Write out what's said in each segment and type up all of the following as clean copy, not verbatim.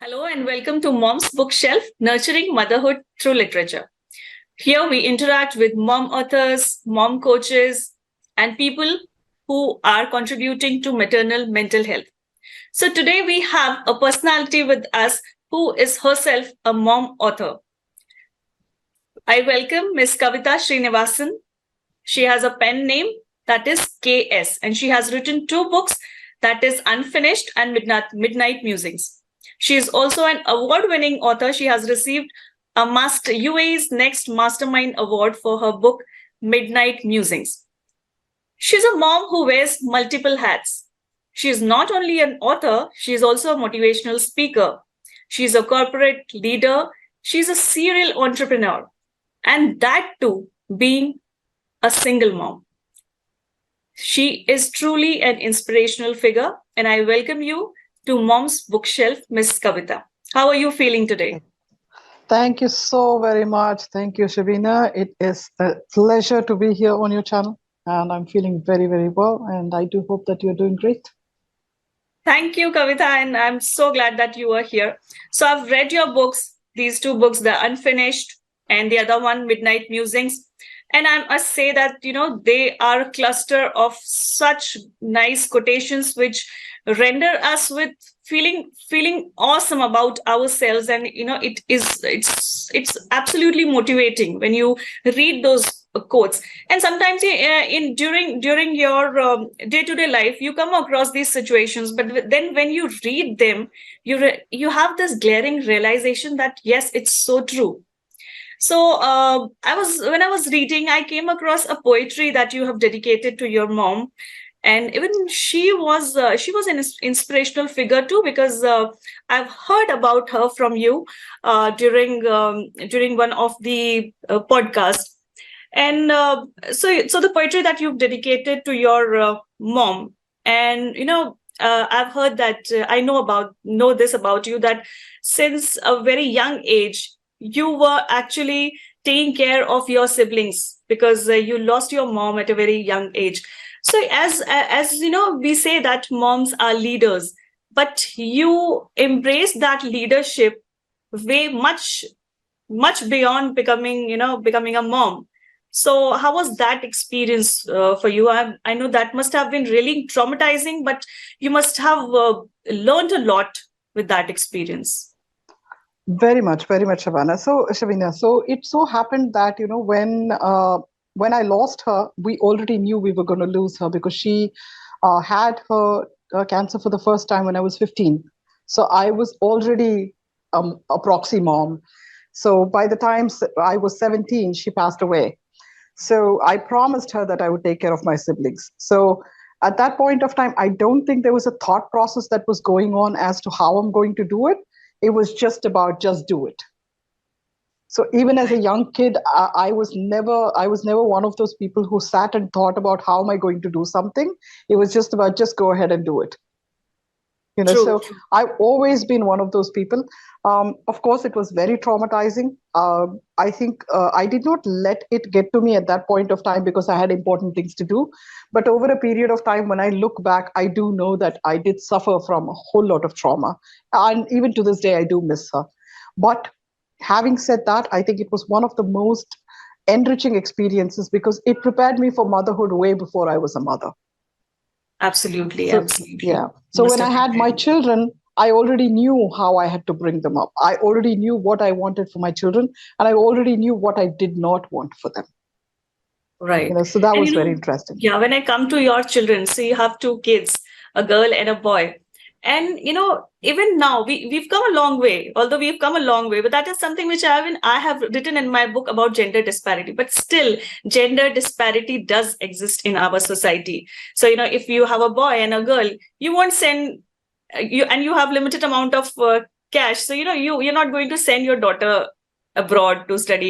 Hello and welcome to Mom's Bookshelf, Nurturing Motherhood Through Literature. Here we interact with mom authors, mom coaches, and people who are contributing to maternal mental health. So today we have a personality with us who is herself a mom author. I welcome Miss Kavitha Srinivasan. She has a pen name that is KS, and she has written two books that is Unfinished and Midnight Musings. She is also an award-winning author. She has received a UAE's Next Mastermind Award for her book Midnight Musings. She's a mom who wears multiple hats. She is not only an author, she is also a motivational speaker. She's a corporate leader. She's a serial entrepreneur. And that too, being a single mom. She is truly an inspirational figure, and I welcome you to Mom's Bookshelf, Miss Kavitha. How are you feeling today? Thank you so very much. Thank you, Shabina. It is a pleasure to be here on your channel, and I'm feeling very, very well. And I do hope that you're doing great. Thank you, Kavitha, and I'm so glad that you are here. So I've read your books, these two books, The Unfinished and the other one, Midnight Musings. And I must say that, they are a cluster of such nice quotations which render us with feeling awesome about ourselves. And, it's absolutely motivating when you read those quotes. And sometimes during your day-to-day life, you come across these situations, but then when you read them, you have this glaring realization that, yes, it's so true. So when I was reading, I came across a poetry that you have dedicated to your mom, and even she was an inspirational figure too, because I've heard about her from you during one of the podcasts. And so the poetry that you've dedicated to your mom, and I've heard that know this about you, that since a very young age you were actually taking care of your siblings because you lost your mom at a very young age. So as we say that moms are leaders, but you embrace that leadership way much beyond becoming a mom. So how was that experience for you? I know that must have been really traumatizing, but you must have learned a lot with that experience. Very much, Shabana. Shabina, so it so happened that when I lost her, we already knew we were going to lose her because she had her cancer for the first time when I was 15. So I was already a proxy mom. So by the time I was 17, she passed away. So I promised her that I would take care of my siblings. So at that point of time, I don't think there was a thought process that was going on as to how I'm going to do it. It was just about just do it. So even as a young kid, I was never one of those people who sat and thought about how am I going to do something. It was just about just go ahead and do it. True. So I've always been one of those people. Of course, it was very traumatizing. I think I did not let it get to me at that point of time because I had important things to do. But over a period of time, when I look back, I do know that I did suffer from a whole lot of trauma. And even to this day, I do miss her. But having said that, I think it was one of the most enriching experiences because it prepared me for motherhood way before I was a mother. Absolutely. Yeah. So when I had my children, I already knew how I had to bring them up. I already knew what I wanted for my children, and I already knew what I did not want for them. Right. So that was very interesting. Yeah, when I come to your children, so you have two kids, a girl and a boy. And even now we've come a long way, although we've come a long way, but that is something which I have written in my book about gender disparity. But still, gender disparity does exist in our society. So if you have a boy and a girl, you won't send you have limited amount of cash, so you're not going to send your daughter abroad to study.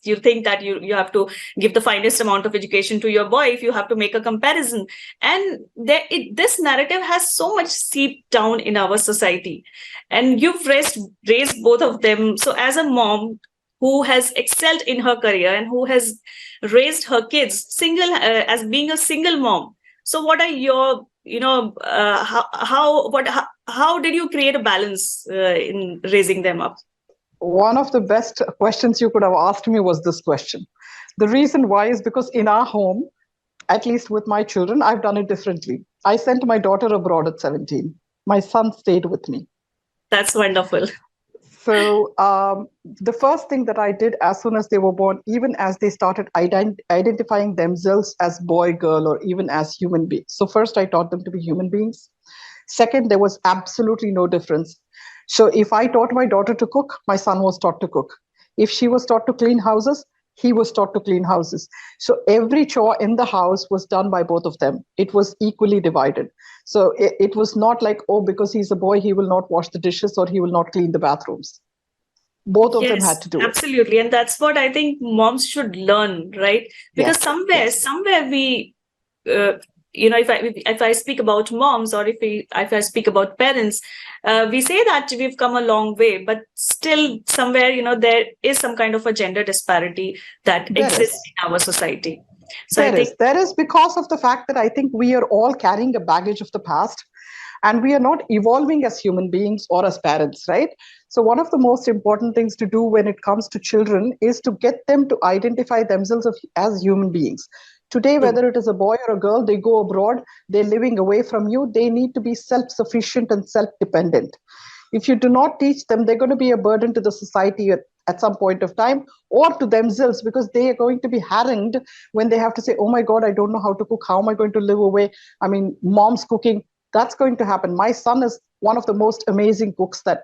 You'll think that you have to give the finest amount of education to your boy if you have to make a comparison. And this narrative has so much seeped down in our society, and you've raised both of them. So as a mom who has excelled in her career and who has raised her kids as being a single mom, so what are your how did you create a balance in raising them up? One of the best questions you could have asked me was this question. The reason why is because in our home, at least with my children, I've done it differently. I sent my daughter abroad at 17. My son stayed with me. That's wonderful. So the first thing that I did as soon as they were born, even as they started identifying themselves as boy, girl, or even as human beings. So first I taught them to be human beings. Second, there was absolutely no difference. So if I taught my daughter to cook, my son was taught to cook. If she was taught to clean houses, he was taught to clean houses. So every chore in the house was done by both of them. It was equally divided. So it was not like, oh, because he's a boy, he will not wash the dishes or he will not clean the bathrooms. Both of them had Yes, to do it. absolutely. And that's what I think moms should learn, right? Because Yes, yes, somewhere we, uh, if I speak about moms, or if I speak about parents, we say that we've come a long way, but still somewhere, there is some kind of a gender disparity that there exists is. in our society. So I There think, is. There is because of the fact that I think we are all carrying a baggage of the past and we are not evolving as human beings or as parents, right? So, one of the most important things to do when it comes to children is to get them to identify themselves as human beings. Today, true. whether it is a boy or a girl, they go abroad, they're living away from you, they need to be self sufficient and self dependent. If you do not teach them, they're going to be a burden to the society at some point of time or to themselves because they are going to be harangued when they have to say, oh my God, I don't know how to cook. How am I going to live away? I mean, mom's cooking. That's going to happen. My son is one of the most amazing cooks that,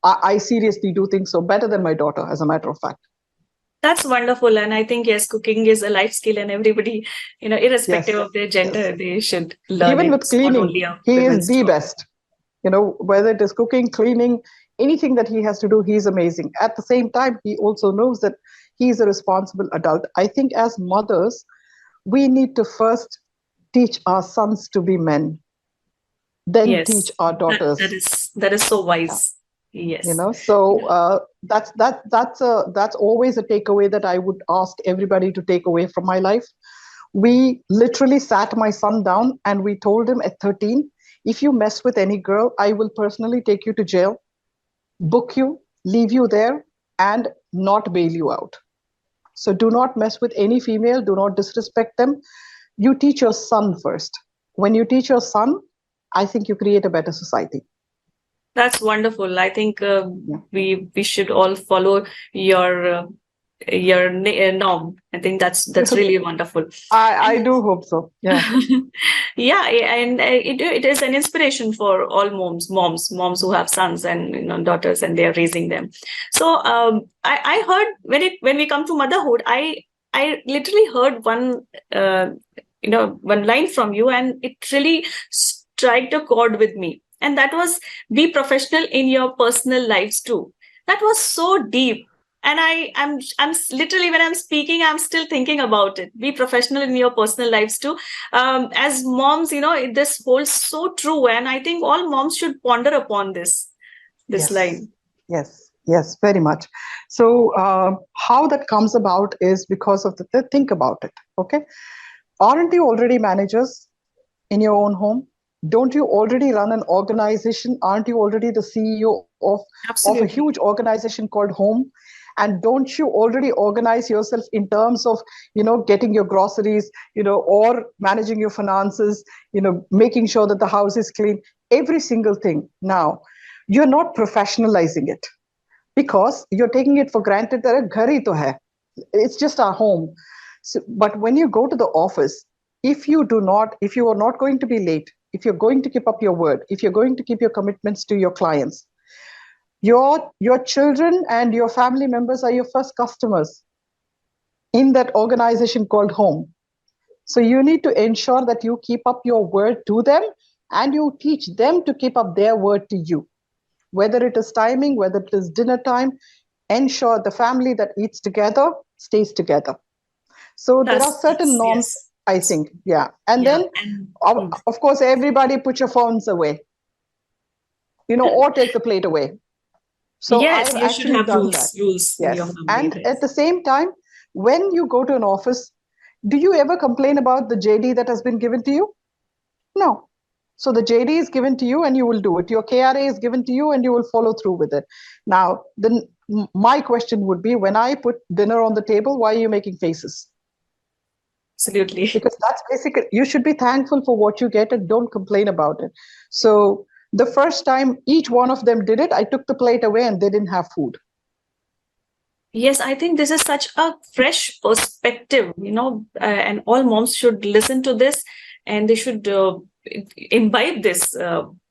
I seriously do think so, better than my daughter, as a matter of fact. That's wonderful. And I think, yes, cooking is a life skill, and everybody, irrespective Yes, of their yes. gender, they should learn Even it. with It's not cleaning, only a he is women's the job. best. Whether it is cooking, cleaning, anything that he has to do, he's amazing. At the same time, he also knows that he is a responsible adult. I think as mothers, we need to first teach our sons to be men, then teach Yes, our that daughters. is so Yeah. wise. Yes. So that's always a takeaway that I would ask everybody to take away from my life. We literally sat my son down and we told him at 13, if you mess with any girl, I will personally take you to jail, book you, leave you there, and not bail you out. So do not mess with any female, do not disrespect them. You teach your son first. When you teach your son, I think you create a better society. That's wonderful. I think Yeah. we should all follow your norm. I think that's really wonderful. I And do hope so. Yeah. yeah, and it is an inspiration for all moms who have sons and daughters, and they are raising them. So I heard when we come to motherhood, I literally heard uh, one line from you, and it really struck a chord with me. And that was, be professional in your personal lives too. That was so deep. And I'm literally, when I'm speaking, I'm still thinking about it. Be professional in your personal lives too. As moms, this holds so true, and I think all moms should ponder upon this Yes. line. Yes. Yes. Very much. So how that comes about is because of think about it. Okay. Aren't you already managers in your own home? Don't you already run an organization? Aren't you already the CEO of a huge Absolutely. organization called home? And don't you already organize yourself in terms of, getting your groceries, or managing your finances, making sure that the house is clean, every single thing. Now, you're not professionalizing it because you're taking it for granted that ghar hi to hai. It's just our home. So, but when you go to the office, if you are not going to be late, if you're going to keep up your word, if you're going to keep your commitments to your clients, your children and your family members are your first customers in that organization called home. So you need to ensure that you keep up your word to them and you teach them to keep up their word to you. Whether it is timing, whether it is dinner time, ensure the family that eats together stays together. So there are certain That's norms, yes. I think. Yeah. And Yeah. then, And of course, everybody put your phones away, or take the plate away. So yes, I've you should actually have done that. rules in your Yes. family. And at the same time, when you go to an office, do you ever complain about the JD that has been given to you? No. So the JD is given to you and you will do it. Your KRA is given to you and you will follow through with it. Now, then my question would be, when I put dinner on the table, why are you making faces? Absolutely. Because that's basically, you should be thankful for what you get and don't complain about it. So the first time each one of them did it, I took the plate away and they didn't have food. Yes, I think this is such a fresh perspective, and all moms should listen to this and they should imbibe this.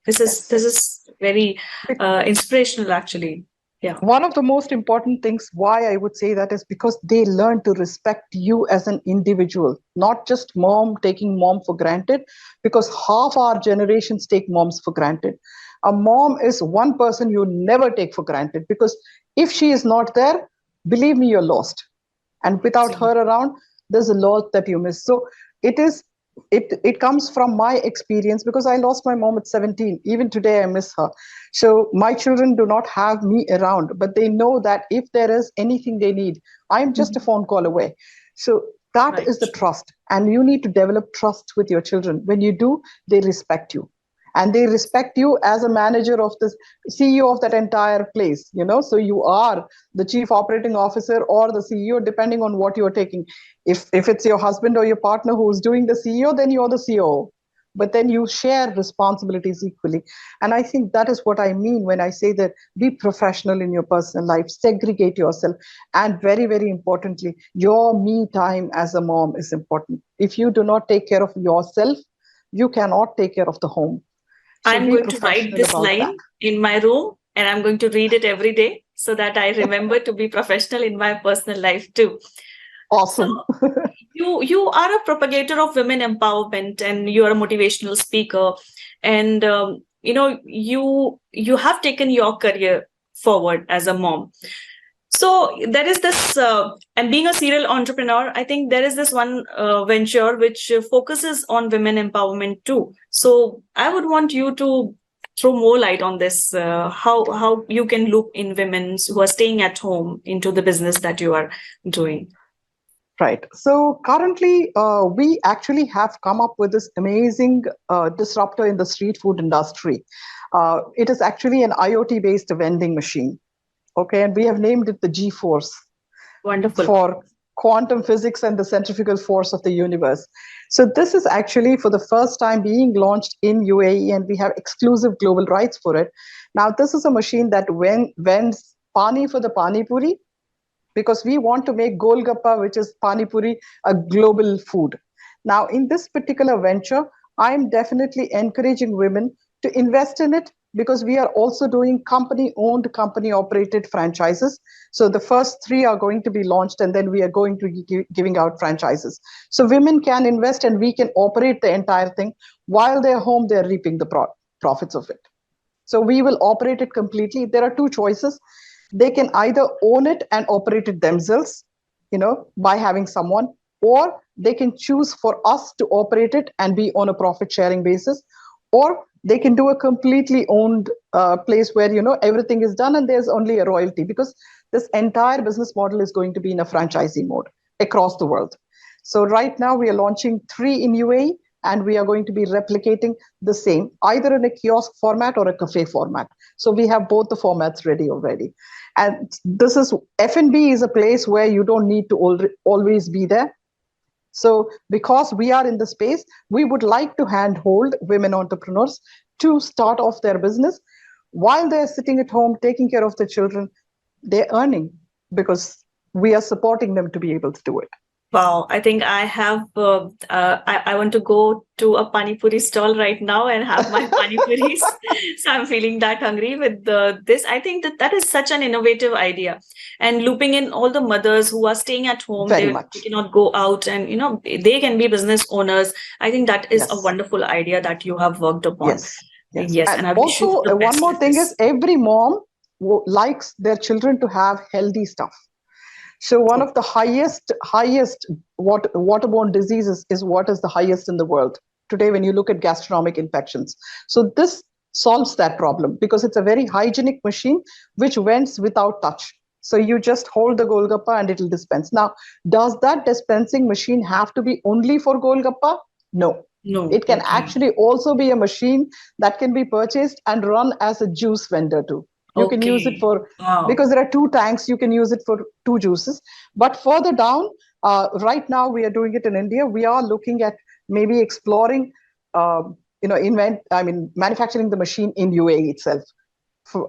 This is very inspirational, actually. Yeah. One of the most important things why I would say that is because they learn to respect you as an individual, not just mom taking mom for granted, because half our generations take moms for granted. A mom is one person you never take for granted, because if she is not there, believe me, you're lost. And without her around, there's a lot that you miss. So it comes from my experience, because I lost my mom at 17. Even today I miss her. So my children do not have me around, but they know that if there is anything they need, I'm just a phone call away. So that is the trust, and you need to develop trust with your children. When you do, they respect you, and they respect you as a manager of this, CEO of that entire place. So you are the chief operating officer or the CEO, depending on what you're taking. If it's your husband or your partner who's doing the CEO, then you're the COO. But then you share responsibilities equally. And I think that is what I mean when I say that be professional in your personal life, segregate yourself. And very, very importantly, your me time as a mom is important. If you do not take care of yourself, you cannot take care of the home. So I'm be going to write professional this about line that. in my room and I'm going to read it every day so that I remember to be professional in my personal life too. Awesome. So you are a propagator of women empowerment and you are a motivational speaker, and you have taken your career forward as a mom. So there is this, and being a serial entrepreneur, I think there is this one venture which focuses on women empowerment too. So I would want you to throw more light on this, how you can loop in women who are staying at home into the business that you are doing. Right. So currently, we actually have come up with this amazing disruptor in the street food industry. It is actually an IoT-based vending machine. Okay, and we have named it the G-Force. Wonderful. For quantum physics and the centrifugal force of the universe. So this is actually for the first time being launched in UAE, and we have exclusive global rights for it. Now, this is a machine that vends pani for the pani puri, because we want to make golgappa, which is pani puri, a global food. Now, in this particular venture, I'm definitely encouraging women to invest in it, because we are also doing company-owned, company-operated franchises. So the first 3 are going to be launched, and then we are going to be giving out franchises. So women can invest and we can operate the entire thing. While they're home, they're reaping the profits of it. So we will operate it completely. There are 2 choices. They can either own it and operate it themselves, by having someone, or they can choose for us to operate it and be on a profit sharing basis, or they can do a completely owned place where, everything is done and there's only a royalty, because this entire business model is going to be in a franchisee mode across the world. So right now we are launching 3 in UAE, and we are going to be replicating the same, either in a kiosk format or a cafe format. So we have both the formats ready already. And this is, F&B is a place where you don't need to always be there. So because we are in the space, we would like to handhold women entrepreneurs to start off their business while they're sitting at home taking care of the children. They're earning because we are supporting them to be able to do it. Wow, I think I have. I want to go to a pani puri stall right now and have my pani puris. So I'm feeling that hungry with this. I think that is such an innovative idea, and looping in all the mothers who are staying at home. Very they much. cannot go out, and they can be business owners. I think that is Yes. a wonderful idea that you have worked upon. Yes. Yes, And and I wish you also, the one best more with thing this. is, every mom likes their children to have healthy stuff. So one of the highest waterborne diseases is what is the highest in the world today when you look at gastronomic infections. So this solves that problem, because it's a very hygienic machine which vents without touch. So you just hold the golgappa and it'll dispense. Now, does that dispensing machine have to be only for golgappa? No. No. It can Okay. actually also be a machine that can be purchased and run as a juice vendor too. You can use it Okay. for, Wow. because there are two tanks, you can use it for two juices. But further down, right now we are doing it in India. We are looking at maybe exploring, manufacturing the machine in UAE itself.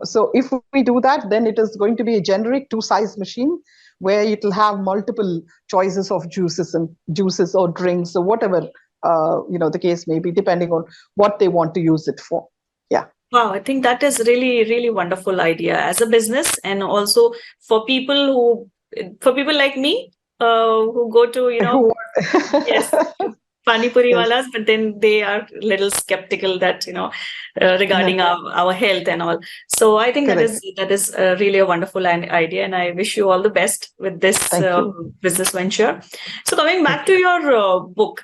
So if we do that, then it is going to be a generic two-size machine where it will have multiple choices of juices or drinks or whatever the case may be, depending on what they want to use it for. Yeah. Wow, I think that is really, really wonderful idea as a business, and also for for people like me, who go to, yes, Pani Puri Yes. walas, but then they are little skeptical that, Yeah. regarding our health and all. So I think Correct. that is really a wonderful idea, and I wish you all the best with this Thank you. business venture. So coming back Thank to you. your book,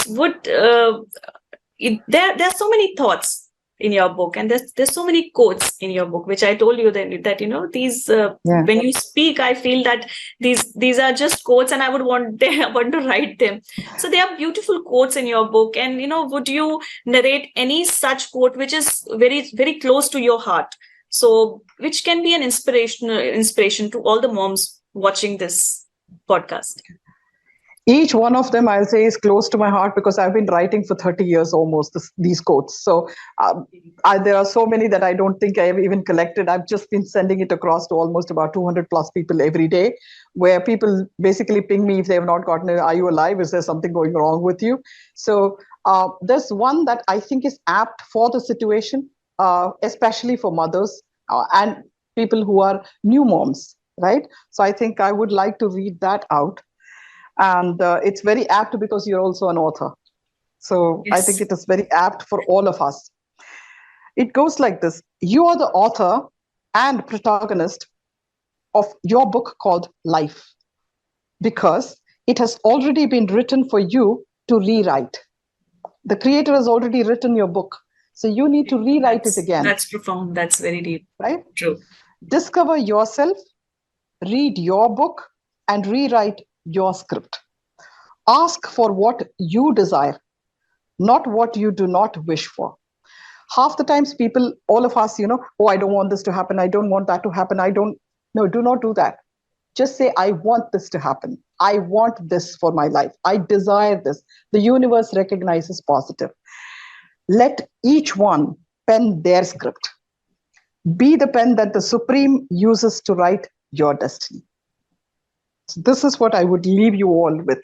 would there are so many thoughts in your book, and there's so many quotes in your book, which I told you that these Yeah. when you speak, I feel that these are just quotes, and I would want want to write them. So there are beautiful quotes in your book, and would you narrate any such quote which is very, very close to your heart, so which can be an inspiration to all the moms watching this podcast? Each one of them, I'll say, is close to my heart because I've been writing for 30 years almost, these quotes. So there are so many that I don't think I have even collected. I've just been sending it across to almost about 200 plus people every day, where people basically ping me if they have not gotten it. Are you alive? Is there something going wrong with you? So there's one that I think is apt for the situation, especially for mothers and people who are new moms, right? So I think I would like to read that out. And it's very apt because you're also an author. So I think Yes. it is very apt for all of us. It goes like this: you are the author and protagonist of your book called Life, because it has already been written for you to rewrite. The creator has already written your book, so you need to rewrite it again, That's profound. That's very deep. right? True. Discover yourself, read your book, and rewrite your script. Ask for what you desire, not what you do not wish for. Half the times people, all of us, oh, I don't want this to happen, I don't want that to happen, I don't. No, do not do that. Just say, I want this to happen, I want this for my life, I desire this. The universe recognizes positive. Let each one pen their script. Be the pen that the supreme uses to write your destiny. So this is what I would leave you all with.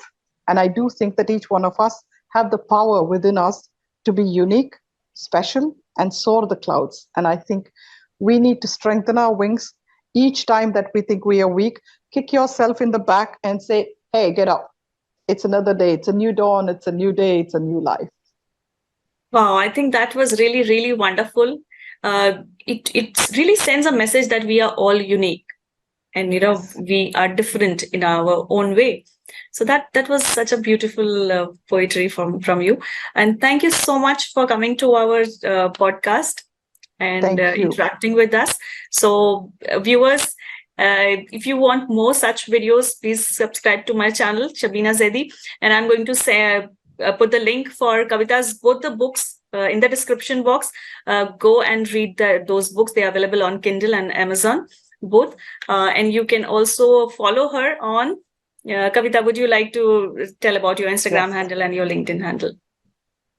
And I do think that each one of us have the power within us to be unique, special, and soar the clouds. And I think we need to strengthen our wings each time that we think we are weak. Kick yourself in the back and say, hey, get up. It's another day. It's a new dawn. It's a new day. It's a new life. Wow, I think that was really, really wonderful. It really sends a message that we are all unique, and we are different in our own way. So that was such a beautiful poetry from you, and thank you so much for coming to our podcast and Thank you. interacting with us. So viewers, if you want more such videos, please subscribe to my channel, Shabina Zaidi, and I'm going to say put the link for Kavitha's both the books in the description box. Go and read those books. They are available on Kindle and Amazon both, and you can also follow her on Kavitha. Would you like to tell about your Instagram handle and your LinkedIn handle?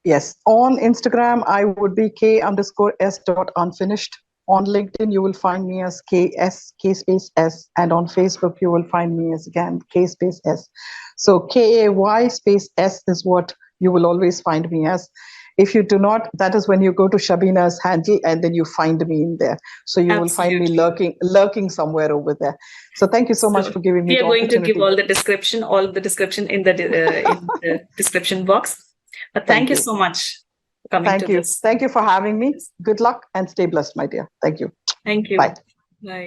Yes, on Instagram I would be k_s.unfinished. On LinkedIn you will find me as k_s, and on Facebook you will find me as again k_s. So KAY space S is what you will always find me as. If you do not, that is when you go to Shabina's handle and then you find me in there. So you will find me lurking somewhere over there. So thank you so much for giving me the opportunity. We are going to give all the description in the description box. But thank you so much for coming to this. Thank you for having me. Good luck and stay blessed, my dear. Thank you. Thank you. Bye. Bye.